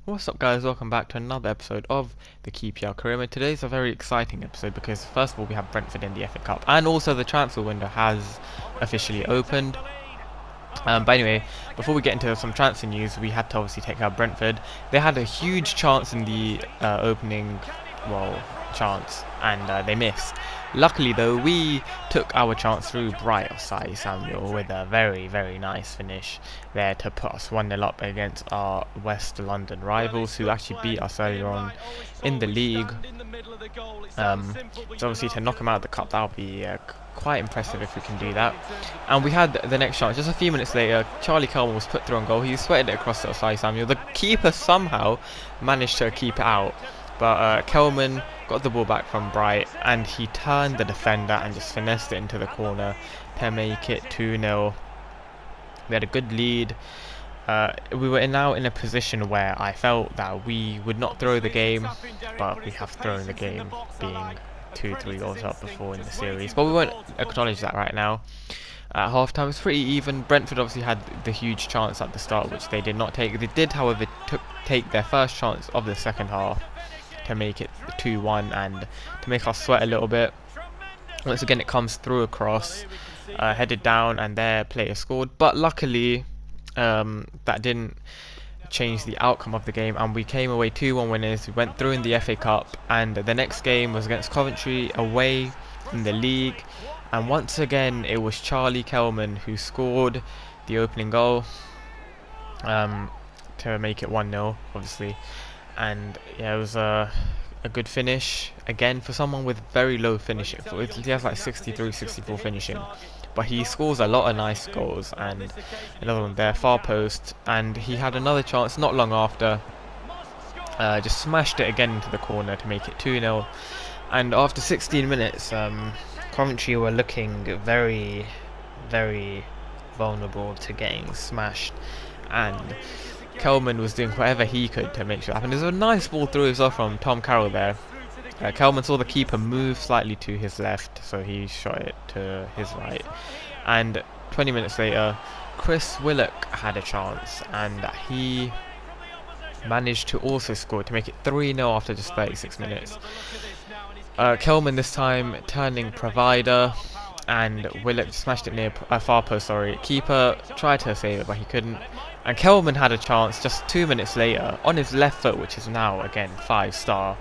What's up guys, welcome back to another episode of the PL career mode. Today's a very exciting episode because first of all we have Brentford in the FA Cup and also the transfer window has officially opened. But anyway, before we get into some transfer news, we had to obviously take out Brentford. They had a huge chance in the opening, chance, and they missed. Luckily though, we took our chance through Bright Osai Samuel with a very nice finish there to put us 1-0 up against our West London rivals, who actually beat us earlier on in the league. So obviously to knock them out of the cup, that would be quite impressive if we can do that. And we had the next chance just a few minutes later. Charlie Kelman was put through on goal. He sweated it across to Osai Samuel. The keeper somehow managed to keep it out, but Kelman got the ball back from Bright and he turned the defender and just finessed it into the corner to make it 2-0. We had a good lead. We were now in a position where I felt that we would not throw the game, but we have thrown the game, being 2-3 goals up before in the series, but we won't acknowledge that right now. At half time it was pretty even. Brentford obviously had the huge chance at the start, which they did not take. They did however take their first chance of the second half to make it 2-1 and to make us sweat a little bit. Once again it comes through a cross, headed down, and their player scored, but luckily that didn't change the outcome of the game and we came away 2-1 winners. We went through in the FA Cup, and the next game was against Coventry away in the league, and once again it was Charlie Kelman who scored the opening goal to make it 1-0 obviously. And yeah, it was a good finish again for someone with very low finishing. He has like 63, 64 finishing, but he scores a lot of nice goals. And another one there, far post, and he had another chance not long after, just smashed it again into the corner to make it 2-0. And after 16 minutes, Coventry were looking very vulnerable to getting smashed, and Kelman was doing whatever he could to make sure it happened. There's a nice ball through as well from Tom Carroll there. Kelman saw the keeper move slightly to his left, so he shot it to his right. And 20 minutes later, Chris Willock had a chance, and he managed to also score to make it 3-0 after just 36 minutes. Kelman this time turning provider, and Willock smashed it near far post. Keeper tried to save it, but he couldn't. And Kelman had a chance just 2 minutes later on his left foot, which is now again 5-star.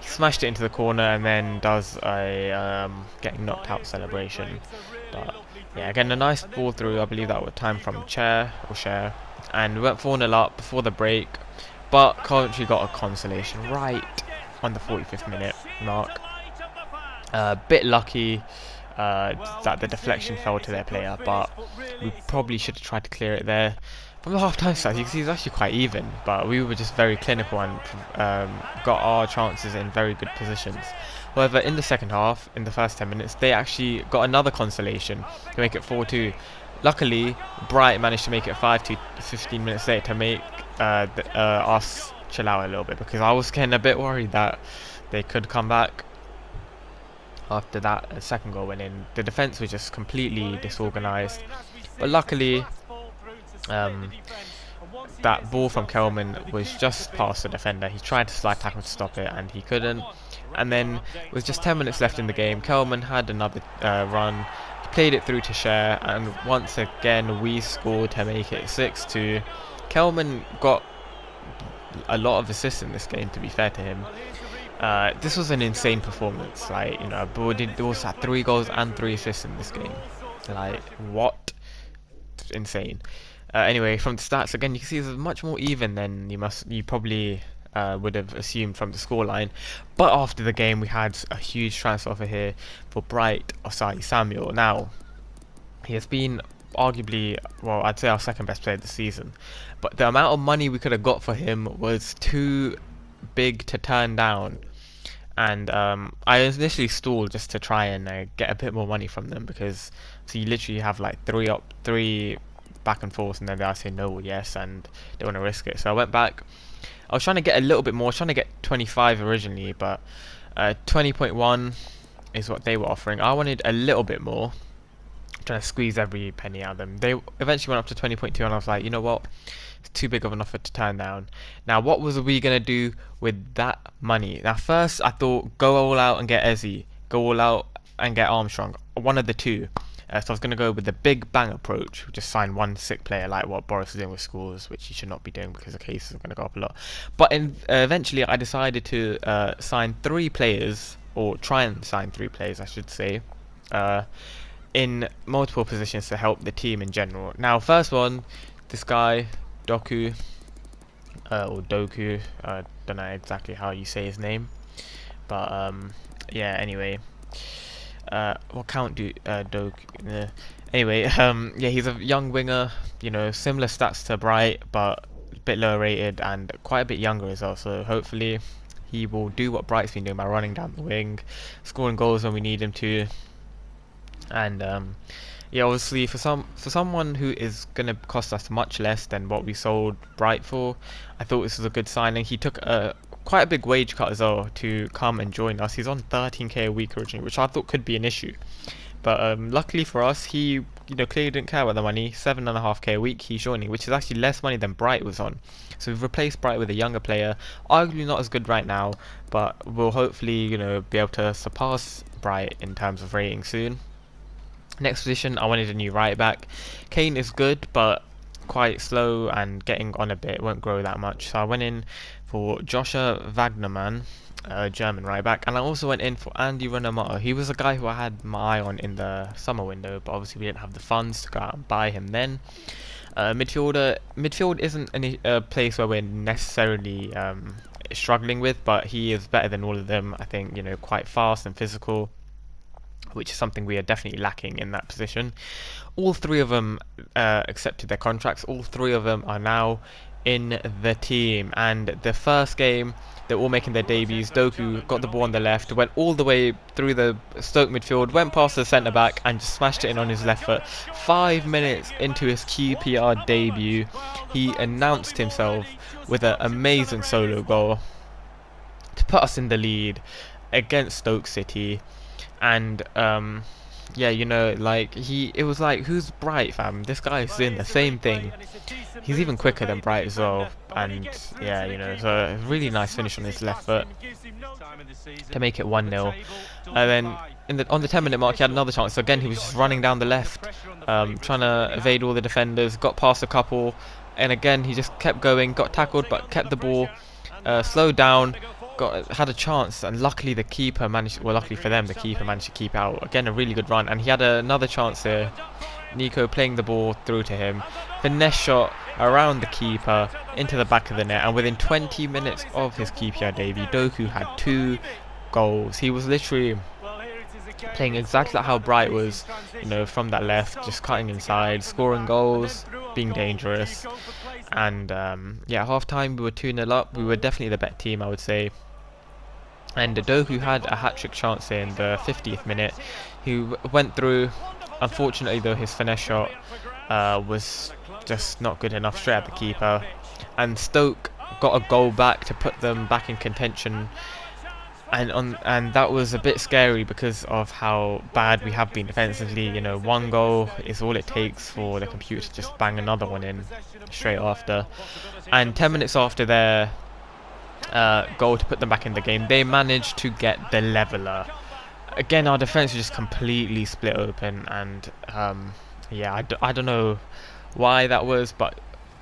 He smashed it into the corner and then does a getting knocked out celebration. But yeah, again a nice ball through. I believe that was time from Share, and we went 4-0 up before the break. But Coventry got a consolation right on the 45th minute mark. Bit lucky that the deflection fell to their player, but we probably should have tried to clear it there. From the half-time stats, you can see it's actually quite even, but we were just very clinical and got our chances in very good positions. However, in the second half, in the first 10 minutes, they actually got another consolation to make it 4-2. Luckily, Bright managed to make it 5-2 15 minutes later to make us chill out a little bit, because I was getting a bit worried that they could come back. After that second goal went in, the defence was just completely disorganised, but luckily that ball from Kelman was just past the defender. He tried to slide tackle to stop it and he couldn't, and then with just 10 minutes left in the game, Kelman had another run. He played it through to Share, and once again we scored to make it 6-2. Kelman got a lot of assists in this game, to be fair to him. This was an insane performance. Like, you know, they also had 3 goals and 3 assists in this game. Like, what? Insane. Anyway, from the stats again, you can see it's much more even than you probably would have assumed from the scoreline. But after the game, we had a huge transfer offer here for Bright Osai Samuel. Now, he has been arguably, well, I'd say our second best player this season, but the amount of money we could have got for him was too big to turn down. And I initially stalled just to try and get a bit more money from them, because so you literally have like 3 back and forth, and then they say no or yes, and they want to risk it. So I went back. I was trying to get a little bit more. I was trying to get 25 originally, but 20.1 is what they were offering. I wanted a little bit more, trying to squeeze every penny out of them. They eventually went up to 20.2, and I was like, you know what? It's too big of an offer to turn down. Now, what was we gonna do with that money? Now, first I thought go all out and get Ezzy, go all out and get Armstrong, one of the two. So I was going to go with the big bang approach, just sign one sick player like what Boris is doing with Schools, which he should not be doing because the cases are going to go up a lot. But eventually I decided to sign 3 players, or try and sign 3 players I should say, in multiple positions to help the team in general. Now, first one, this guy, Doku, or Doku, I don't know exactly how you say his name, but yeah, anyway. What count do Doku? Anyway, yeah, he's a young winger. You know, similar stats to Bright, but a bit lower rated and quite a bit younger as well. So hopefully, he will do what Bright's been doing by running down the wing, scoring goals when we need him to, and yeah, obviously for someone who is gonna cost us much less than what we sold Bright for, I thought this was a good signing. He took quite a big wage cut as well to come and join us. He's on 13k a week originally, which I thought could be an issue, but luckily for us, he clearly didn't care about the money. 7.5k a week he's joining, which is actually less money than Bright was on. So we've replaced Bright with a younger player, arguably not as good right now, but we'll hopefully be able to surpass Bright in terms of rating soon. Next position, I wanted a new right back. Kane is good, but quite slow and getting on a bit, won't grow that much. So I went in for Joshua Wagnerman, German right back, and I also went in for Andy Renamoto. He was a guy who I had my eye on in the summer window, but obviously we didn't have the funds to go out and buy him then. Midfield isn't a place where we're necessarily struggling with, but he is better than all of them. I think quite fast and physical, which is something we are definitely lacking in that position. All 3 of them accepted their contracts. All 3 of them are now in the team, and the first game they're all making their debuts. Doku got the ball on the left, went all the way through the Stoke midfield, went past the centre back and just smashed it in on his left foot. 5 minutes into his QPR debut, he announced himself with an amazing solo goal to put us in the lead against Stoke City. And yeah, it was like, who's Bright, fam? This guy is doing the same thing. He's even quicker than Bright as well, and yeah, so a really nice finish on his left foot to make it 1-0. And then on the 10-minute mark, he had another chance. So again, he was just running down the left, trying to evade all the defenders, got past a couple, and again he just kept going, got tackled but kept the ball, slowed down, had a chance, and luckily the keeper managed, well, luckily for them, the keeper managed to keep out. Again, a really good run, and he had another chance here. Nico playing the ball through to him, finesse shot around the keeper into the back of the net, and within 20 minutes of his QPR debut, Doku had 2 goals. He was literally playing exactly like how Bright was, from that left, just cutting inside, scoring goals, being dangerous. And yeah, half time we were 2-0 up. We were definitely the better team, I would say. And Doku had a hat-trick chance in the 50th minute. He went through. Unfortunately, though, his finesse shot was just not good enough, straight at the keeper. And Stoke got a goal back to put them back in contention. And that was a bit scary because of how bad we have been defensively. 1 goal is all it takes for the computer to just bang another one in straight after. And 10 minutes after their goal to put them back in the game, they managed to get the leveller. Again, our defense was just completely split open, and yeah, I don't know why that was, but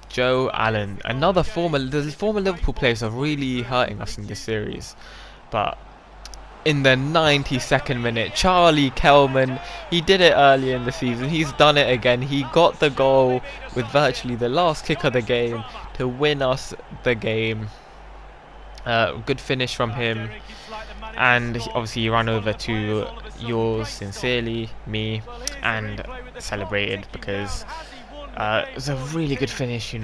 Joe Allen, the former Liverpool players, are really hurting us in this series. But in the 92nd minute, Charlie Kelman, he did it earlier in the season, he's done it again. He got the goal with virtually the last kick of the game to win us the game. Good finish from him, and obviously he ran over to yours sincerely, me, and celebrated because it was a really good finish.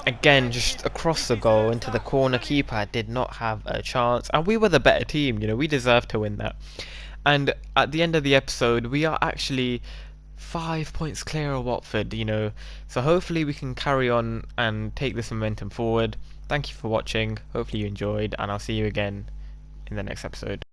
Again, just across the goal into the corner. Keeper did not have a chance, and we were the better team. We deserved to win that. And at the end of the episode, we are actually 5 points clear of Watford. So hopefully we can carry on and take this momentum forward. Thank you for watching. Hopefully you enjoyed, and I'll see you again in the next episode.